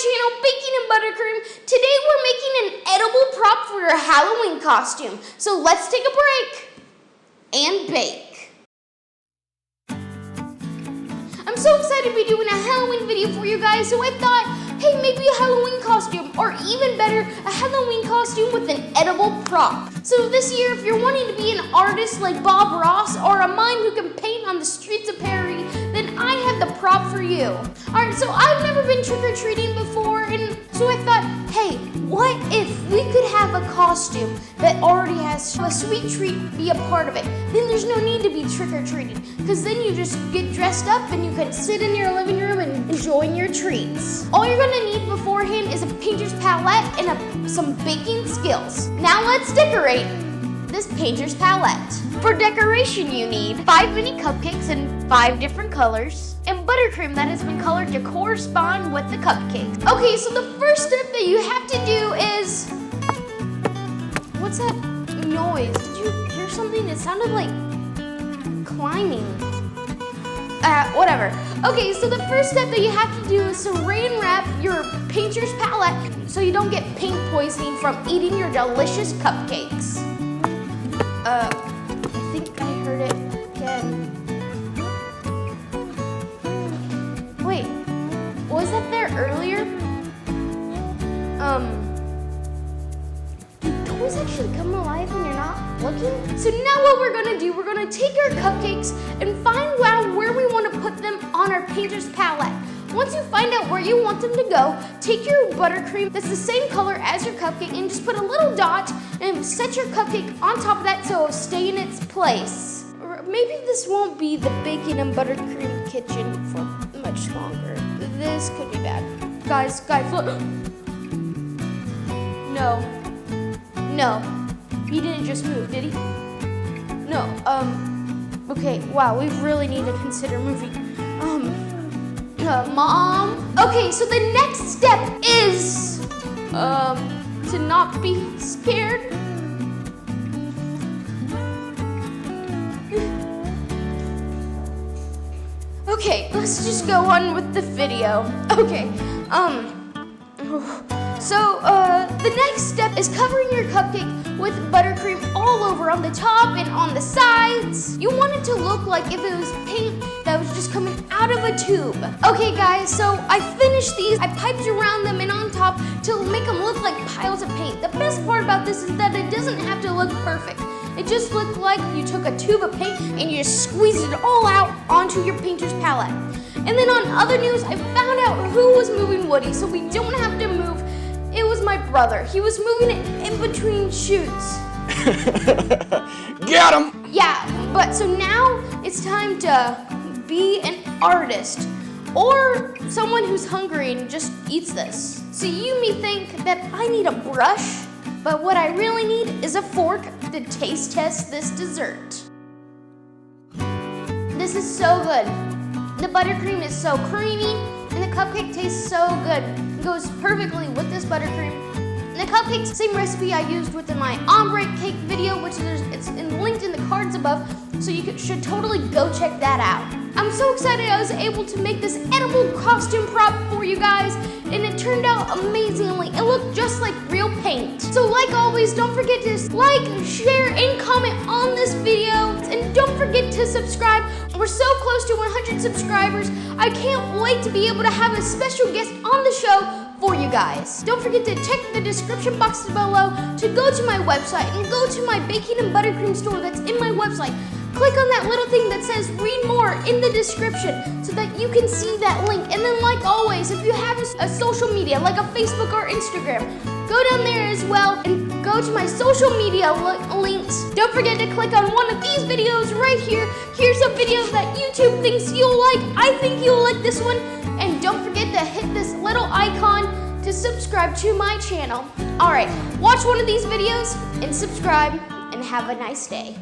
channel, Baking and Buttercream. Today we're making an edible prop for your Halloween costume. So let's take a break and bake. I'm so excited to be doing a Halloween video for you guys, so I thought, hey, maybe a Halloween costume, or even better, a Halloween costume with an edible prop. So this year, if you're wanting to be an artist like Bob Ross, or a mime who can paint on the streets of Perry, then I have the prop for you. Alright, so I've never been trick-or-treating before, and so I thought, hey, what if we could have a costume that already has a sweet treat be a part of it? Then there's no need to be trick-or-treating, because then you just get dressed up and you can sit in your living room and enjoying your treats. All you're gonna need beforehand is a painter's palette and some baking skills. Now let's decorate this painter's palette. For decoration, you need 5 mini cupcakes in 5 different colors and buttercream that has been colored to correspond with the cupcakes. Okay, so the first step that you have to do is... What's that noise? Did you hear something? It sounded like climbing. Whatever. Okay, so the first step that you have to do is saran wrap your painter's palette so you don't get paint poisoning from eating your delicious cupcakes. I think I heard it again. Wait, was that there earlier? Do toys actually come alive when you're not looking? So now what we're gonna do, we're gonna take our cupcakes and find out where we want to put them on our painter's palette. Once you find out where you want them to go, take your buttercream that's the same color as your cupcake and just put a little dot and set your cupcake on top of that so it'll stay in its place. Or maybe this won't be the Baking and Buttercream kitchen for much longer. This could be bad. Guys, look. No, he didn't just move, did he? No, okay, wow, we really need to consider moving. Mom? Okay, so the next step is, to not be scared. Okay, let's just go on with the video. Okay, the next step is covering your cupcake with buttercream all over on the top and on the sides. You want it to look like if it was paint that was just coming out of a tube. Okay guys, so I finished these. I piped around them and on top to make them look like piles of paint. The best part about this is that it doesn't have to look perfect. It just looked like you took a tube of paint and you just squeezed it all out onto your painter's palette. And then on other news, I found out who was moving Woody, so we don't have to move. It was my brother. He was moving it in between shoots. Get him! Yeah, but so now it's time to be an artist or someone who's hungry and just eats this. So you may think that I need a brush, but what I really need is a fork to taste test this dessert. This is so good. The buttercream is so creamy and the cupcake tastes so good. It goes perfectly with this buttercream. And the cupcakes, same recipe I used within my ombre cake video, which it's linked in the cards above, so you should totally go check that out. I'm so excited I was able to make this edible costume prop for you guys, and it turned out amazingly. It looked just like real paint. So like always, don't forget to like, share, and comment on this video, and don't forget to subscribe. We're so close to 100 subscribers. I can't wait to be able to have a special guest on the show for you guys. Don't forget to check the description box below to go to my website and go to my Baking and Buttercream store that's in my website. Click on that little thing that says read more in the description so that you can see that link. And then like always, if you have a social media like a Facebook or Instagram, go down there as well and go to my social media links. Don't forget to click on one of these videos right here. Here's a video that YouTube thinks you'll like. I think you'll like this one. And don't forget to hit this little icon to subscribe to my channel. All right, watch one of these videos and subscribe and have a nice day.